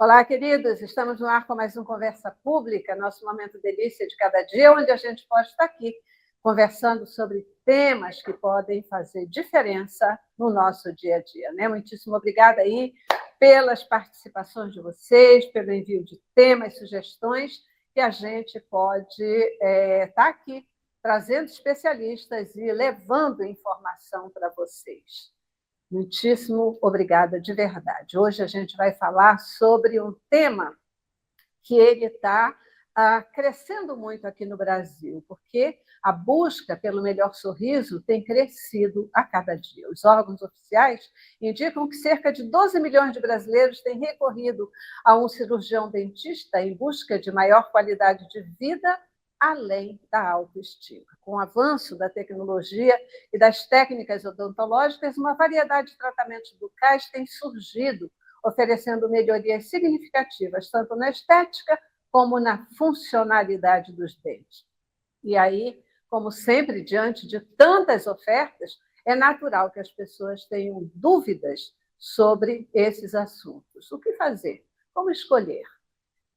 Olá, queridos, estamos no ar com mais um Conversa Pública, nosso momento delícia de cada dia, onde a gente pode estar aqui conversando sobre temas que podem fazer diferença no nosso dia a dia. Né? Muitíssimo obrigada aí pelas participações de vocês, pelo envio de temas, sugestões, que a gente pode estar aqui trazendo especialistas e levando informação para vocês. Muitíssimo obrigada, de verdade. Hoje a gente vai falar sobre um tema que ele está crescendo muito aqui no Brasil, porque a busca pelo melhor sorriso tem crescido a cada dia. Os órgãos oficiais indicam que cerca de 12 milhões de brasileiros têm recorrido a um cirurgião dentista em busca de maior qualidade de vida, além da autoestima. Com o avanço da tecnologia e das técnicas odontológicas, uma variedade de tratamentos bucais tem surgido, oferecendo melhorias significativas, tanto na estética como na funcionalidade dos dentes. E aí, como sempre, diante de tantas ofertas, é natural que as pessoas tenham dúvidas sobre esses assuntos. O que fazer? Como escolher?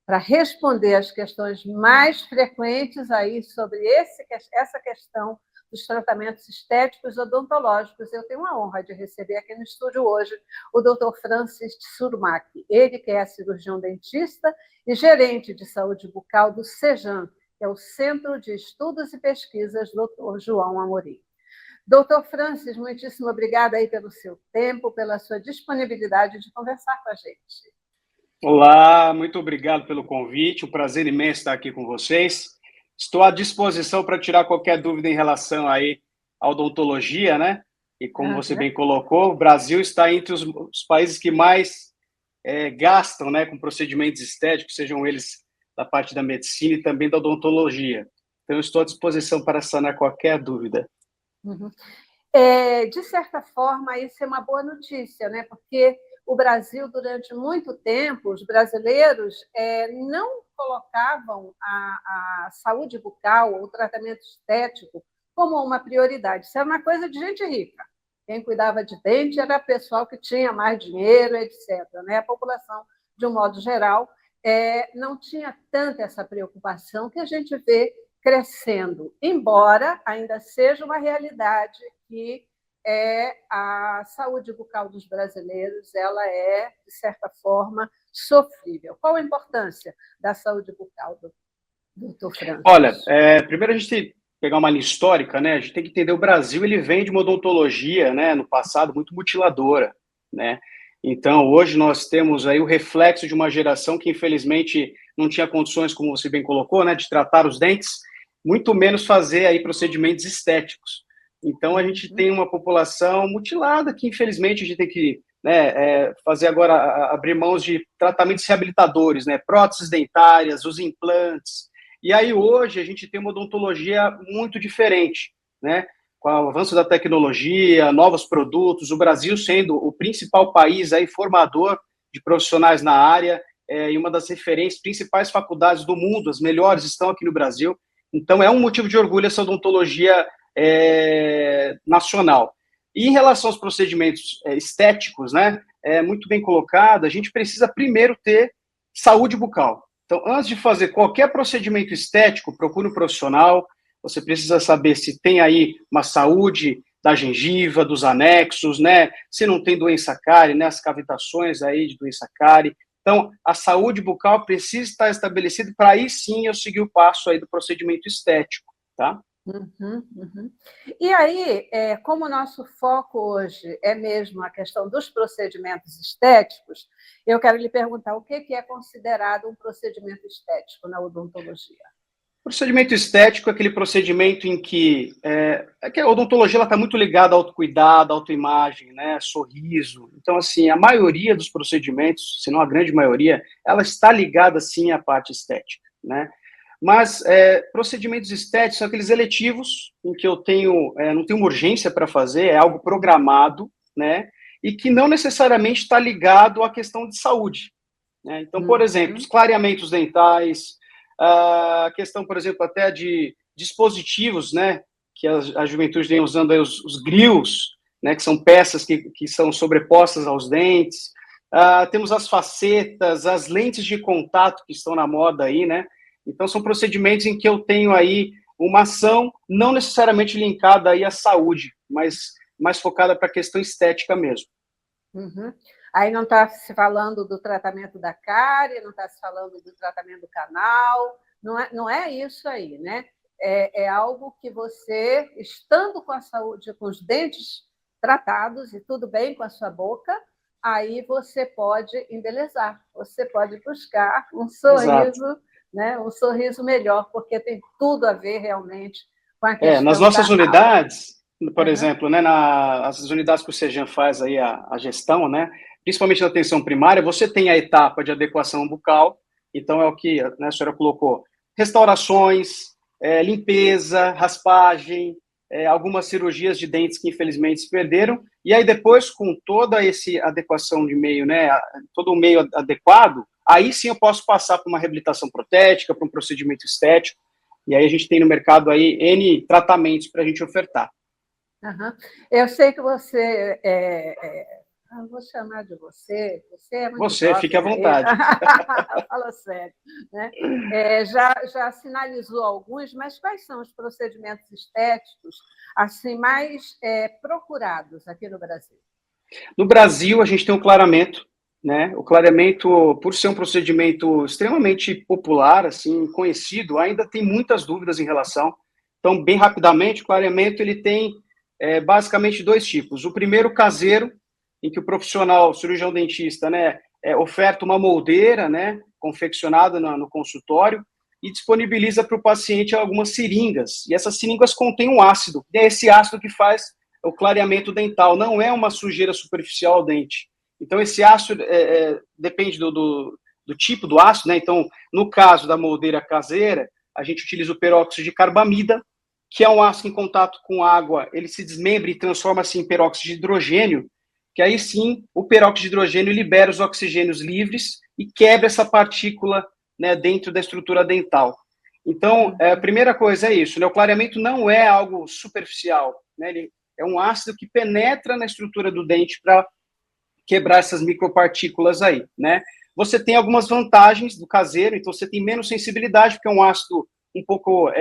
Para responder às questões mais frequentes aí sobre essa questão dos tratamentos estéticos odontológicos, eu tenho a honra de receber aqui no estúdio hoje o Dr. Francis Tsurmak, ele que é cirurgião dentista e gerente de saúde bucal do CEJAM, que é o Centro de Estudos e Pesquisas Dr. João Amorim. Doutor Francis, muitíssimo obrigada aí pelo seu tempo, pela sua disponibilidade de conversar com a gente. Olá, muito obrigado pelo convite, um prazer imenso estar aqui com vocês. Estou à disposição para tirar qualquer dúvida em relação aí à odontologia, né? E como você bem colocou, o Brasil está entre os países que mais gastam, né, com procedimentos estéticos, sejam eles da parte da medicina e também da odontologia. Então, estou à disposição para sanar qualquer dúvida. Uhum. De certa forma, isso é uma boa notícia, né? Porque o Brasil, durante muito tempo, os brasileiros não colocavam a saúde bucal ou o tratamento estético como uma prioridade. Isso era uma coisa de gente rica. Quem cuidava de dente era pessoal que tinha mais dinheiro, etc. Né? A população, de um modo geral, não tinha tanta essa preocupação que a gente vê crescendo, embora ainda seja uma realidade que a saúde bucal dos brasileiros ela é, de certa forma, sofrível. Qual a importância da saúde bucal do Dr. Francis? Olha, primeiro a gente tem que pegar uma linha histórica, né? A gente tem que entender o Brasil, ele vem de uma odontologia, né, no passado, muito mutiladora, né? Então, hoje nós temos aí o reflexo de uma geração que, infelizmente, não tinha condições, como você bem colocou, né, de tratar os dentes, muito menos fazer aí procedimentos estéticos. Então, a gente tem uma população mutilada que, infelizmente, a gente tem que fazer agora, abrir mãos de tratamentos reabilitadores, né? Próteses dentárias, os implantes. E aí, hoje, a gente tem uma odontologia muito diferente, né? Com o avanço da tecnologia, novos produtos, o Brasil sendo o principal país aí formador de profissionais na área e uma das referências, principais faculdades do mundo, as melhores estão aqui no Brasil. Então, é um motivo de orgulho essa odontologia nacional. E em relação aos procedimentos estéticos, né, muito bem colocado, a gente precisa primeiro ter saúde bucal. Então, antes de fazer qualquer procedimento estético, procure um profissional, você precisa saber se tem aí uma saúde da gengiva, dos anexos, né, se não tem doença cárie, né, as cavitações aí de doença cárie. Então, a saúde bucal precisa estar estabelecida para aí sim eu seguir o passo aí do procedimento estético, tá? Uhum. E aí, como o nosso foco hoje é mesmo a questão dos procedimentos estéticos, eu quero lhe perguntar o que é considerado um procedimento estético na odontologia? Procedimento estético é aquele procedimento em que que a odontologia está muito ligada ao autocuidado, autoimagem, né, sorriso. Então, assim, a maioria dos procedimentos, se não a grande maioria, ela está ligada, sim, à parte estética, né? Mas procedimentos estéticos são aqueles eletivos em que eu não tenho uma urgência para fazer, é algo programado, né? E que não necessariamente está ligado à questão de saúde, né? Então, por exemplo, os clareamentos dentais, a questão, por exemplo, até de dispositivos, né? Que a juventude vem usando aí os grills, né? Que são peças que são sobrepostas aos dentes. temos as facetas, as lentes de contato que estão na moda aí, né? Então, são procedimentos em que eu tenho aí uma ação não necessariamente linkada aí à saúde, mas mais focada para a questão estética mesmo. Uhum. Aí não está se falando do tratamento da cárie, não está se falando do tratamento do canal, não é isso aí, né? É algo que você, estando com a saúde, com os dentes tratados e tudo bem com a sua boca, aí você pode embelezar, você pode buscar um Exato. sorriso, né? Um sorriso melhor, porque tem tudo a ver realmente com a Nas questão nossas da alma. unidades, por Uhum. exemplo, né, as unidades que o Sejan faz aí a gestão, né, principalmente na atenção primária, você tem a etapa de adequação bucal, então é o que, né, a senhora colocou, restaurações, limpeza, raspagem, algumas cirurgias de dentes que infelizmente se perderam, e aí depois, com toda essa adequação de meio, né, todo o meio adequado, aí sim eu posso passar por uma reabilitação protética, por um procedimento estético, e aí a gente tem no mercado aí N tratamentos para a gente ofertar. Uhum. Eu sei que você vou chamar de você, você é muito Você, fique à jovem aí, vontade. fala sério, né? Já sinalizou alguns, mas quais são os procedimentos estéticos assim mais procurados aqui no Brasil? No Brasil, a gente tem o clareamento, né? O clareamento, por ser um procedimento extremamente popular, assim, conhecido, ainda tem muitas dúvidas em relação. Então, bem rapidamente, o clareamento ele tem basicamente dois tipos. O primeiro, caseiro, em que o profissional, o cirurgião dentista, né, oferta uma moldeira, né, confeccionada no consultório e disponibiliza para o paciente algumas seringas. E essas seringas contêm um ácido. E é esse ácido que faz o clareamento dental. Não é uma sujeira superficial ao dente. Então, esse ácido depende do tipo do ácido, né? Então, no caso da moldeira caseira, a gente utiliza o peróxido de carbamida, que é um ácido em contato com água, ele se desmembra e transforma-se em peróxido de hidrogênio, que aí sim o peróxido de hidrogênio libera os oxigênios livres e quebra essa partícula, né, dentro da estrutura dental. Então, a primeira coisa é isso, né? O clareamento não é algo superficial, né? Ele é um ácido que penetra na estrutura do dente para quebrar essas micropartículas aí, né? Você tem algumas vantagens do caseiro, então você tem menos sensibilidade, porque é um ácido um pouco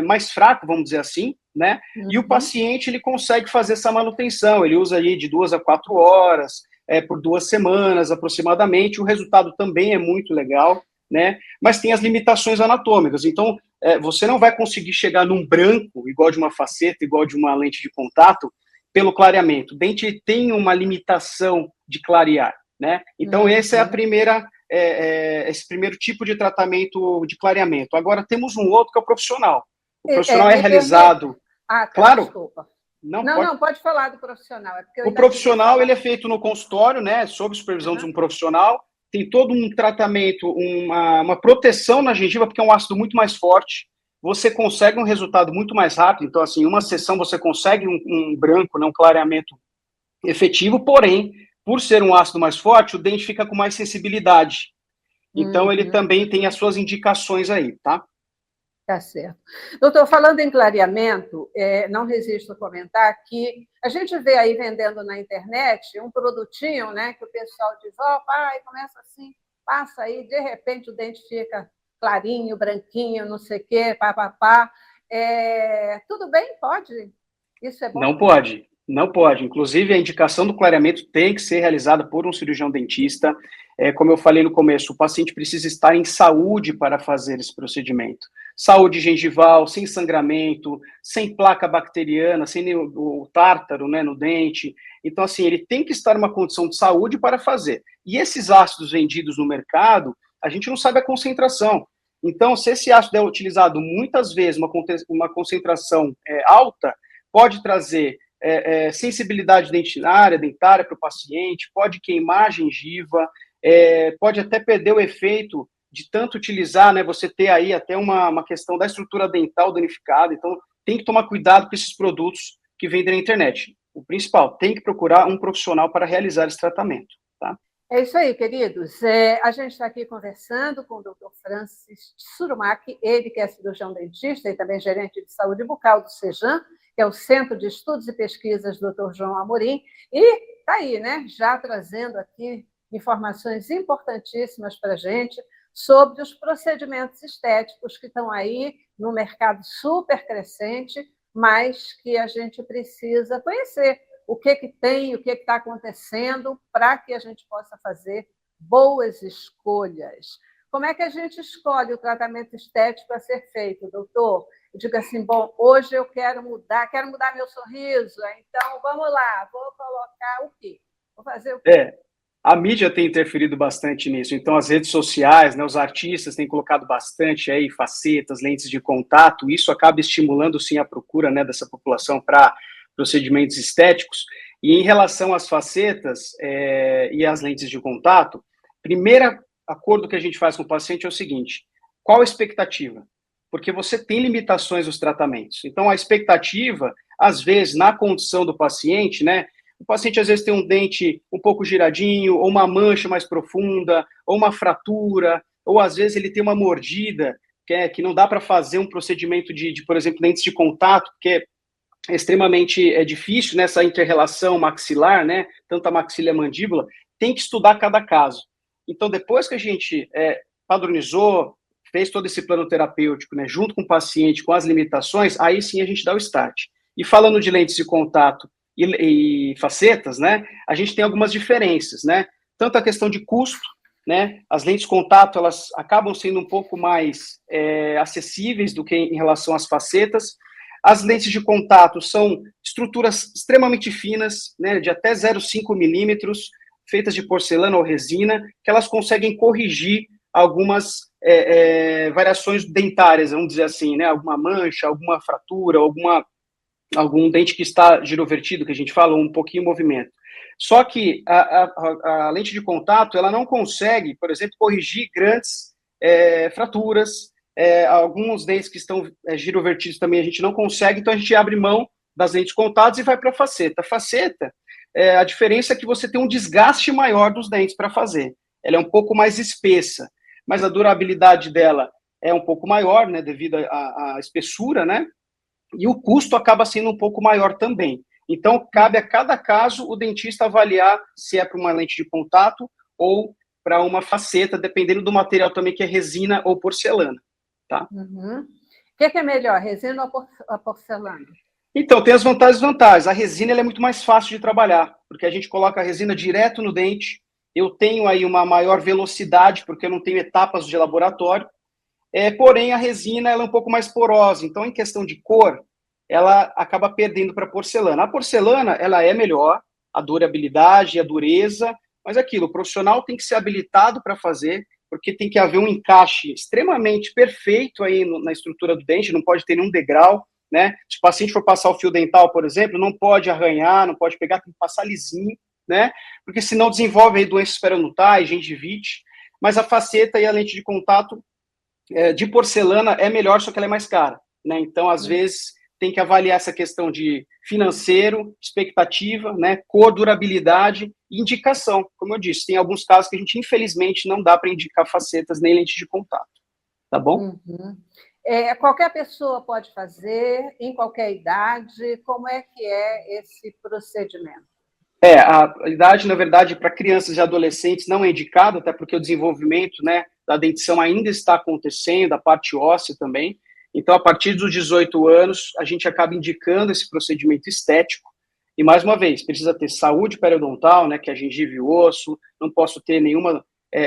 mais fraco, vamos dizer assim, né? E o paciente, ele consegue fazer essa manutenção, ele usa aí de 2 a 4 horas, por 2 semanas aproximadamente, o resultado também é muito legal, né? Mas tem as limitações anatômicas, então você não vai conseguir chegar num branco, igual de uma faceta, igual de uma lente de contato, pelo clareamento. O dente tem uma limitação de clarear, né? Então, essa é a primeira, esse primeiro tipo de tratamento de clareamento. Agora, temos um outro que é o profissional. O profissional é Me permite. realizado... Ah, tá, Claro, desculpa. não Não, pode... não, pode falar do profissional, é porque eu O ainda queria profissional, falar. ele é feito no consultório, né, sob supervisão de um profissional, tem todo um tratamento, uma proteção na gengiva, porque é um ácido muito mais forte, você consegue um resultado muito mais rápido, então, assim, uma sessão você consegue um branco, né, um clareamento efetivo, porém, por ser um ácido mais forte, o dente fica com mais sensibilidade. Então, ele também tem as suas indicações aí, tá? Tá certo. Doutor, falando em clareamento, não resisto a comentar que a gente vê aí vendendo na internet um produtinho, né, que o pessoal diz, ó, pai, começa assim, passa aí, de repente o dente fica clarinho, branquinho, não sei o quê, papapá. Tudo bem? Pode? Isso é Não bom? pode, não pode. Inclusive, a indicação do clareamento tem que ser realizada por um cirurgião dentista. Como eu falei no começo, o paciente precisa estar em saúde para fazer esse procedimento. Saúde gengival, sem sangramento, sem placa bacteriana, sem o tártaro, né, no dente. Então, assim, ele tem que estar em uma condição de saúde para fazer. E esses ácidos vendidos no mercado, a gente não sabe a concentração. Então, se esse ácido é utilizado muitas vezes, uma concentração alta, pode trazer sensibilidade dentária para o paciente, pode queimar a gengiva, pode até perder o efeito de tanto utilizar, né, você ter aí até uma questão da estrutura dental danificada, então tem que tomar cuidado com esses produtos que vendem na internet. O principal, tem que procurar um profissional para realizar esse tratamento, tá? É isso aí, queridos. A gente está aqui conversando com o Dr. Francis Surumac, ele que é cirurgião dentista e também gerente de saúde bucal do Sejan, que é o Centro de Estudos e Pesquisas Dr. João Amorim, e está aí, né, já trazendo aqui informações importantíssimas para a gente sobre os procedimentos estéticos que estão aí no mercado super crescente, mas que a gente precisa conhecer o que tem, o que está acontecendo, para que a gente possa fazer boas escolhas. Como é que a gente escolhe o tratamento estético a ser feito, doutor? Eu digo assim, bom, hoje eu quero mudar meu sorriso, então vamos lá, vou colocar o quê? Vou fazer o quê? A mídia tem interferido bastante nisso, então as redes sociais, né, os artistas têm colocado bastante aí facetas, lentes de contato, isso acaba estimulando sim a procura, né, dessa população para procedimentos estéticos. E em relação às facetas e às lentes de contato, primeiro acordo que a gente faz com o paciente é o seguinte: qual a expectativa? Porque você tem limitações nos tratamentos. Então a expectativa, às vezes, na condição do paciente, né, o paciente às vezes tem um dente um pouco giradinho, ou uma mancha mais profunda, ou uma fratura, ou às vezes ele tem uma mordida, que não dá para fazer um procedimento por exemplo, lentes de contato, porque é extremamente difícil nessa inter-relação maxilar, né? Tanto a maxila e a mandíbula, tem que estudar cada caso. Então, depois que a gente padronizou, fez todo esse plano terapêutico, né, junto com o paciente, com as limitações, aí sim a gente dá o start. E falando de lentes de contato e facetas, né, a gente tem algumas diferenças, né? Tanto a questão de custo, né? As lentes de contato, elas acabam sendo um pouco mais acessíveis do que em relação às facetas. As lentes de contato são estruturas extremamente finas, né, de até 0,5 milímetros, feitas de porcelana ou resina, que elas conseguem corrigir algumas variações dentárias, vamos dizer assim, né, alguma mancha, alguma fratura, algum dente que está girovertido, que a gente fala, um pouquinho em movimento. Só que a lente de contato, ela não consegue, por exemplo, corrigir grandes fraturas, alguns dentes que estão girovertidos também a gente não consegue, então a gente abre mão das lentes de contato e vai para a faceta. A faceta, a diferença é que você tem um desgaste maior dos dentes para fazer. Ela é um pouco mais espessa, mas a durabilidade dela é um pouco maior, né, devido à espessura, né, e o custo acaba sendo um pouco maior também. Então, cabe a cada caso o dentista avaliar se é para uma lente de contato ou para uma faceta, dependendo do material também, que é resina ou porcelana. Tá? Uhum. O que é melhor, resina ou a porcelana? Então, tem as vantagens e desvantagens. A resina ela é muito mais fácil de trabalhar, porque a gente coloca a resina direto no dente, eu tenho aí uma maior velocidade, porque eu não tenho etapas de laboratório, porém a resina ela é um pouco mais porosa, então em questão de cor, ela acaba perdendo para a porcelana. A porcelana ela é melhor, a durabilidade, a dureza, mas aquilo, o profissional tem que ser habilitado para fazer, porque tem que haver um encaixe extremamente perfeito aí na estrutura do dente, não pode ter nenhum degrau, né? Se o paciente for passar o fio dental, por exemplo, não pode arranhar, não pode pegar, tem que passar lisinho, né? Porque senão desenvolve aí doenças periodontais, gengivite, mas a faceta e a lente de contato de porcelana é melhor, só que ela é mais cara, né? Então, às vezes, tem que avaliar essa questão de financeiro, expectativa, né? Cor, durabilidade e indicação. Como eu disse, tem alguns casos que a gente, infelizmente, não dá para indicar facetas nem lente de contato. Tá bom? Uhum. Qualquer pessoa pode fazer, em qualquer idade. Como é que é esse procedimento? A idade, na verdade, para crianças e adolescentes não é indicada, até porque o desenvolvimento, né, da dentição ainda está acontecendo, a parte óssea também. Então, a partir dos 18 anos, a gente acaba indicando esse procedimento estético. E, mais uma vez, precisa ter saúde periodontal, né, que é gengiva e osso, não posso ter nenhuma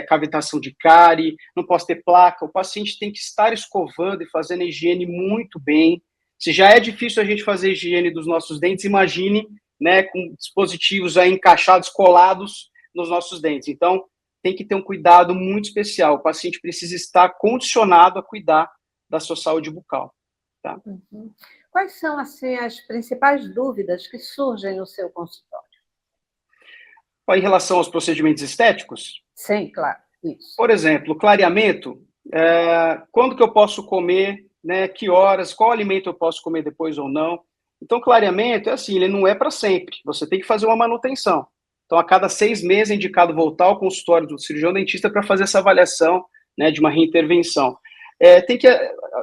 cavitação de cárie, não posso ter placa. O paciente tem que estar escovando e fazendo a higiene muito bem. Se já é difícil a gente fazer a higiene dos nossos dentes, imagine, né, com dispositivos aí encaixados, colados nos nossos dentes. Então, tem que ter um cuidado muito especial. O paciente precisa estar condicionado a cuidar da sua saúde bucal. Tá? Uhum. Quais são, assim, as principais dúvidas que surgem no seu consultório? Em relação aos procedimentos estéticos? Sim, claro, isso. Por exemplo, clareamento, quando que eu posso comer, né, que horas, qual alimento eu posso comer depois ou não. Então, clareamento é assim, ele não é para sempre, você tem que fazer uma manutenção. Então, a cada 6 meses é indicado voltar ao consultório do cirurgião dentista para fazer essa avaliação, né, de uma reintervenção. Tem que,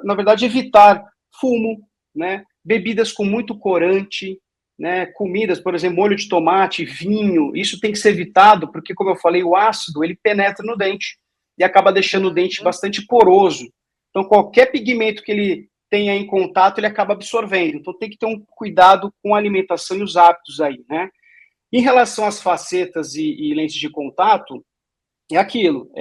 na verdade, evitar fumo, né, bebidas com muito corante, né, comidas, por exemplo, molho de tomate, vinho, isso tem que ser evitado, porque, como eu falei, o ácido, ele penetra no dente e acaba deixando o dente bastante poroso. Então, qualquer pigmento que ele tenha em contato, ele acaba absorvendo. Então, tem que ter um cuidado com a alimentação e os hábitos aí, né? Em relação às facetas e lentes de contato, é aquilo,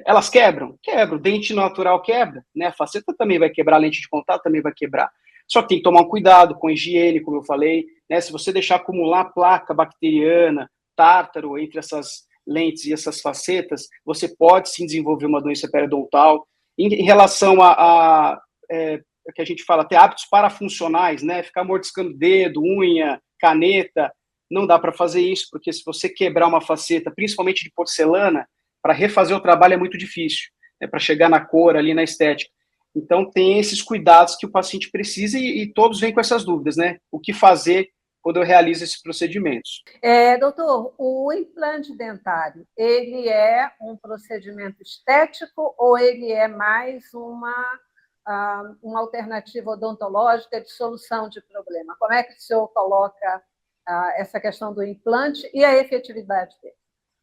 elas quebram? Quebram, o dente natural quebra, né? A faceta também vai quebrar, a lente de contato também vai quebrar. Só que tem que tomar um cuidado com a higiene, como eu falei, né? Se você deixar acumular placa bacteriana, tártaro entre essas lentes e essas facetas, você pode sim desenvolver uma doença periodontal. Em relação que a gente fala, ter hábitos parafuncionais, né? Ficar mordiscando dedo, unha, caneta, não dá para fazer isso, porque se você quebrar uma faceta, principalmente de porcelana, para refazer o trabalho é muito difícil, né, para chegar na cor ali, na estética. Então, tem esses cuidados que o paciente precisa e todos vêm com essas dúvidas, né? O que fazer quando eu realizo esses procedimentos? Doutor, o implante dentário, ele é um procedimento estético ou ele é mais uma alternativa odontológica de solução de problema? Como é que o senhor coloca essa questão do implante e a efetividade dele?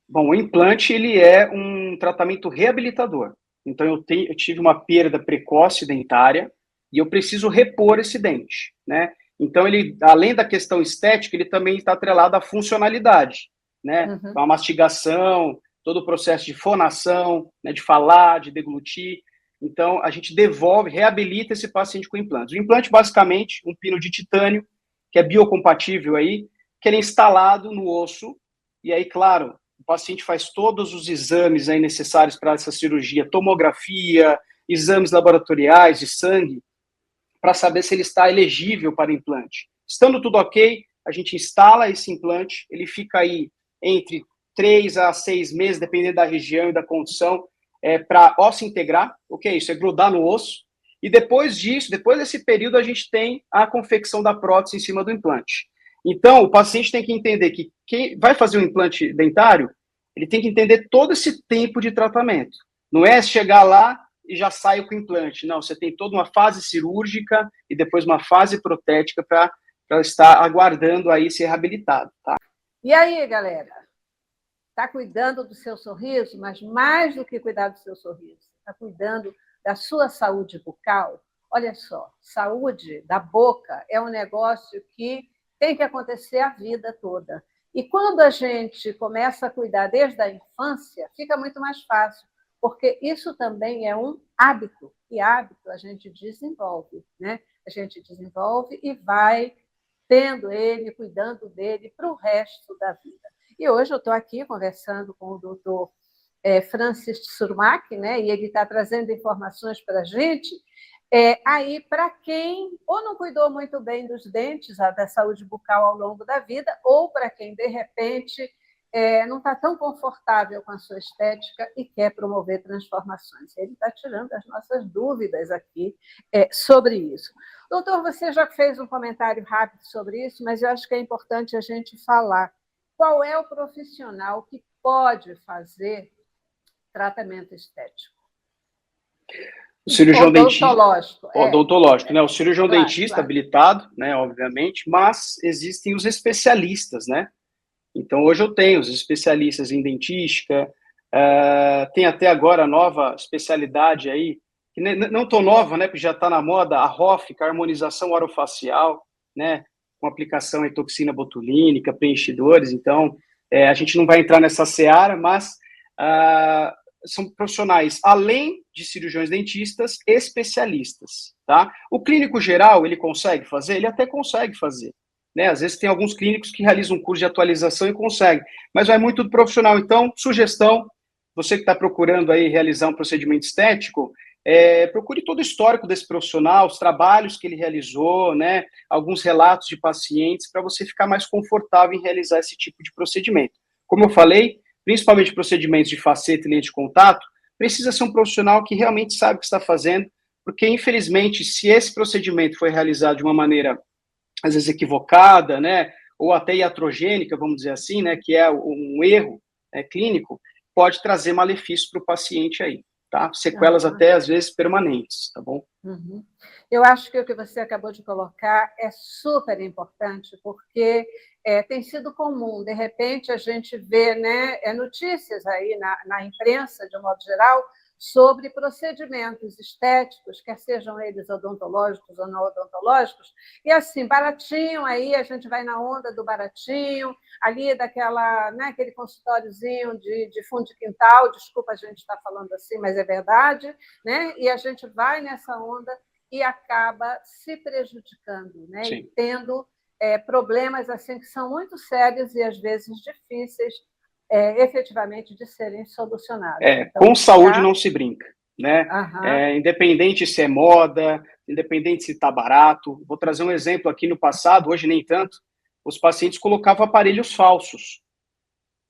Bom, o implante, ele é um tratamento reabilitador. Então, eu tive uma perda precoce dentária e eu preciso repor esse dente, né? Então, ele, além da questão estética, ele também está atrelado à funcionalidade, né? Uhum. A mastigação, todo o processo de fonação, né, de falar, de deglutir. Então, a gente devolve, reabilita esse paciente com implantes. O implante, basicamente, um pino de titânio, que é biocompatível aí, que ele é instalado no osso, e aí, claro, o paciente faz todos os exames aí necessários para essa cirurgia, tomografia, exames laboratoriais de sangue, para saber se ele está elegível para implante. Estando tudo ok, a gente instala esse implante, ele fica aí entre 3 a 6 meses, dependendo da região e da condição, para osso integrar. O que é isso? É grudar no osso. E depois disso, depois desse período, a gente tem a confecção da prótese em cima do implante. Então, o paciente tem que entender que quem vai fazer um implante dentário, ele tem que entender todo esse tempo de tratamento. Não é chegar lá e já sai com o implante. Não, você tem toda uma fase cirúrgica e depois uma fase protética para estar aguardando aí ser reabilitado, tá? E aí, galera? Está cuidando do seu sorriso, mas mais do que cuidar do seu sorriso, está cuidando da sua saúde bucal? Olha só, saúde da boca é um negócio que tem que acontecer a vida toda. E quando a gente começa a cuidar desde a infância, fica muito mais fácil, porque isso também é um hábito, e hábito a gente desenvolve, né? A gente desenvolve e vai tendo ele, cuidando dele para o resto da vida. E hoje eu estou aqui conversando com o doutor Francis Surmack, né? E ele está trazendo informações para a gente, aí para quem ou não cuidou muito bem dos dentes, da saúde bucal ao longo da vida, ou para quem, de repente, não está tão confortável com a sua estética e quer promover transformações. Ele está tirando as nossas dúvidas aqui sobre isso. Doutor, você já fez um comentário rápido sobre isso, mas eu acho que é importante a gente falar. Qual é o profissional que pode fazer tratamento estético? O cirurgião dentista. Odontológico. Odontológico, né? O cirurgião dentista claro. habilitado, né? Obviamente, mas existem os especialistas, né? Então, hoje eu tenho os especialistas em dentística, tem até agora a nova especialidade aí, que não tão nova, né? Porque já está na moda, a ROF, que é a harmonização orofacial, né? Com aplicação em toxina botulínica, preenchidores. Então, a gente não vai entrar nessa seara, mas são profissionais, além de cirurgiões dentistas, especialistas, tá? O clínico geral, ele consegue fazer? Ele até consegue fazer, né? Às vezes tem alguns clínicos que realizam um curso de atualização e conseguem, mas vai muito do profissional. Então, sugestão, você que está procurando aí realizar um procedimento estético, procure todo o histórico desse profissional, os trabalhos que ele realizou, né? Alguns relatos de pacientes, para você ficar mais confortável em realizar esse tipo de procedimento. Como eu falei, principalmente procedimentos de faceta e lente de contato, precisa ser um profissional que realmente sabe o que está fazendo, porque, infelizmente, se esse procedimento foi realizado de uma maneira, às vezes, equivocada, né, ou até iatrogênica, vamos dizer assim, né, que é um erro clínico, pode trazer malefícios para o paciente aí, tá? Sequelas até, às vezes, permanentes, tá bom? Uhum. Eu acho que o que você acabou de colocar é super importante, porque tem sido comum, de repente, a gente vê, né, notícias aí na imprensa, de um modo geral, sobre procedimentos estéticos, quer sejam eles odontológicos ou não odontológicos, e assim, baratinho, aí a gente vai na onda do baratinho, ali daquela, né, aquele consultóriozinho de fundo de quintal, desculpa a gente estar falando assim, mas é verdade, né? E a gente vai nessa onda e acaba se prejudicando, né? E tendo problemas assim que são muito sérios e às vezes difíceis efetivamente de serem solucionados. Então, com saúde não se brinca, né? Independente se é moda, independente se está barato. Vou trazer um exemplo aqui no passado, hoje nem tanto, os pacientes colocavam aparelhos falsos.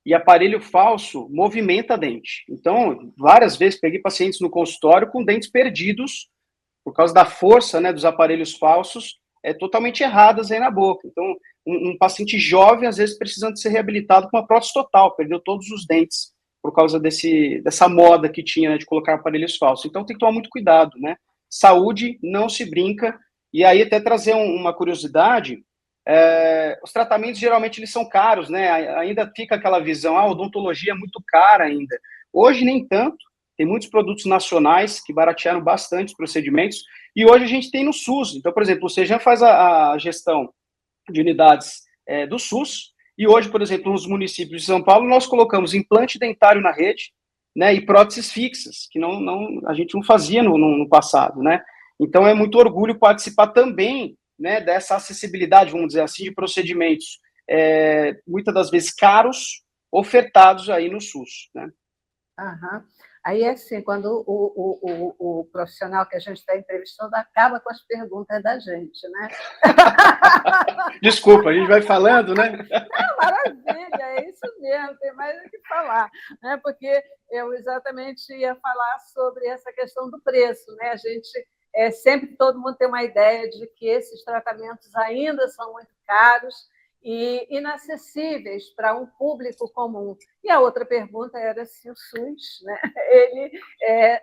E aparelho falso movimenta a dente. Então, várias vezes peguei pacientes no consultório com dentes perdidos por causa da força, né, dos aparelhos falsos, totalmente erradas aí na boca. Então, um paciente jovem, às vezes, precisando de ser reabilitado com uma prótese total, perdeu todos os dentes por causa dessa moda que tinha, né, de colocar aparelhos falsos. Então, tem que tomar muito cuidado, né? Saúde não se brinca. E aí, até trazer uma curiosidade, os tratamentos, geralmente, eles são caros, né? Ainda fica aquela visão, a odontologia é muito cara ainda. Hoje, nem tanto. Tem muitos produtos nacionais que baratearam bastante os procedimentos, e hoje a gente tem no SUS. Então, por exemplo, o Sejan faz a gestão de unidades do SUS, e hoje, por exemplo, nos municípios de São Paulo, nós colocamos implante dentário na rede, né, e próteses fixas, que a gente não fazia no passado, né? Então, é muito orgulho participar também, né, dessa acessibilidade, vamos dizer assim, de procedimentos, muitas das vezes caros, ofertados aí no SUS, né? Aí é assim, quando o profissional que a gente está entrevistando acaba com as perguntas da gente, né? Desculpa, a gente vai falando, né? Não, maravilha, é isso mesmo, tem mais o que falar, né? Porque eu exatamente ia falar sobre essa questão do preço, né? A gente sempre todo mundo tem uma ideia de que esses tratamentos ainda são muito caros e inacessíveis para um público comum. E a outra pergunta era se o SUS, né, ele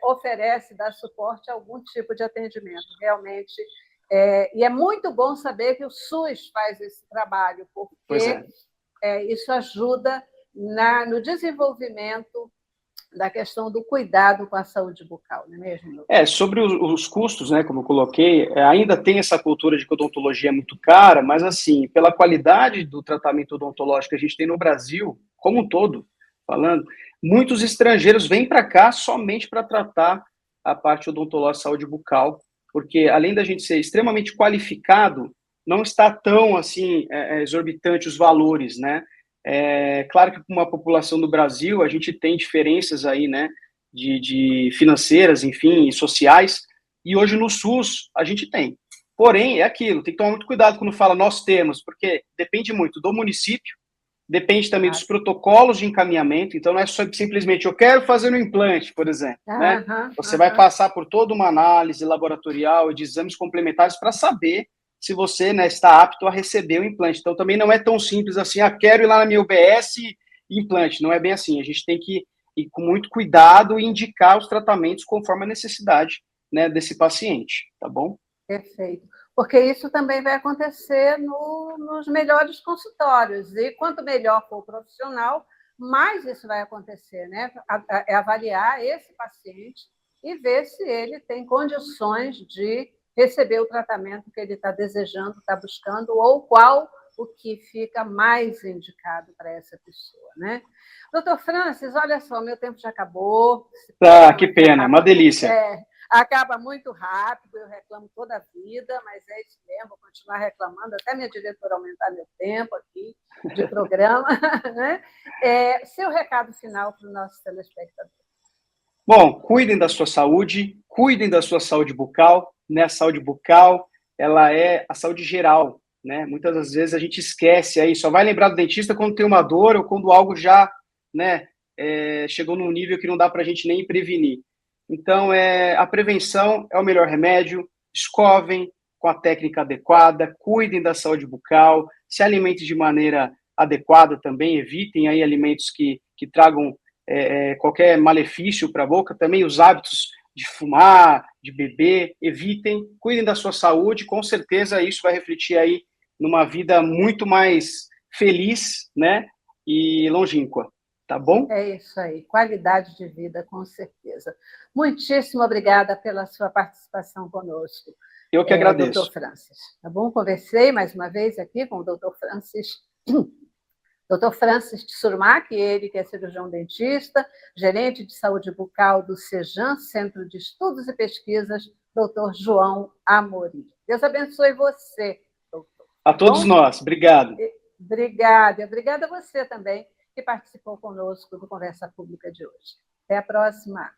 oferece, dá suporte a algum tipo de atendimento. Realmente, e é muito bom saber que o SUS faz esse trabalho, porque isso ajuda no desenvolvimento da questão do cuidado com a saúde bucal, não é mesmo? Sobre os custos, né, como eu coloquei, ainda tem essa cultura de que a odontologia é muito cara, mas, assim, pela qualidade do tratamento odontológico que a gente tem no Brasil, como um todo, falando, muitos estrangeiros vêm para cá somente para tratar a parte odontológica, saúde bucal, porque, além da gente ser extremamente qualificado, não está tão, assim, exorbitante os valores, né? Claro que com uma população do Brasil, a gente tem diferenças aí, né, de financeiras, enfim, sociais, e hoje no SUS a gente tem. Porém, é aquilo, tem que tomar muito cuidado quando fala nós temos, porque depende muito do município, depende também dos protocolos de encaminhamento, então não é só simplesmente eu quero fazer um implante, por exemplo, né? Você vai passar por toda uma análise laboratorial e de exames complementares para saber se você, né, está apto a receber o implante. Então, também não é tão simples assim, quero ir lá na minha UBS e implante. Não é bem assim. A gente tem que ir com muito cuidado e indicar os tratamentos conforme a necessidade, né, desse paciente, tá bom? Perfeito. Porque isso também vai acontecer nos melhores consultórios. E quanto melhor for o profissional, mais isso vai acontecer, né? Avaliar esse paciente e ver se ele tem condições de receber o tratamento que ele está desejando, está buscando, ou qual o que fica mais indicado para essa pessoa, né? Doutor Francis, olha só, meu tempo já acabou. Que pena, uma delícia. Acaba muito rápido, eu reclamo toda a vida, mas é isso mesmo, vou continuar reclamando, até minha diretora aumentar meu tempo aqui de programa. Né? Seu recado final para os nossos telespectadores. Bom, cuidem da sua saúde bucal, né? A saúde bucal, ela é a saúde geral, né? Muitas das vezes a gente esquece aí, só vai lembrar do dentista quando tem uma dor ou quando algo já, né, chegou num nível que não dá para a gente nem prevenir. Então, a prevenção é o melhor remédio, escovem com a técnica adequada, cuidem da saúde bucal, se alimentem de maneira adequada também, evitem aí alimentos que tragam qualquer malefício para a boca, também os hábitos de fumar, de beber, evitem, cuidem da sua saúde, com certeza isso vai refletir aí numa vida muito mais feliz, né, e longínqua, tá bom? É isso aí, qualidade de vida, com certeza. Muitíssimo obrigada pela sua participação conosco, Eu que doutor agradeço. Francis. Tá bom? Conversei mais uma vez aqui com o doutor Francis. Dr. Francis Tsurmak, ele que é cirurgião dentista, gerente de saúde bucal do CEJAM, Centro de Estudos e Pesquisas, Dr. João Amorim. Deus abençoe você, doutor. A todos nós, obrigado. Obrigada, obrigada a você também que participou conosco do Conversa Pública de hoje. Até a próxima.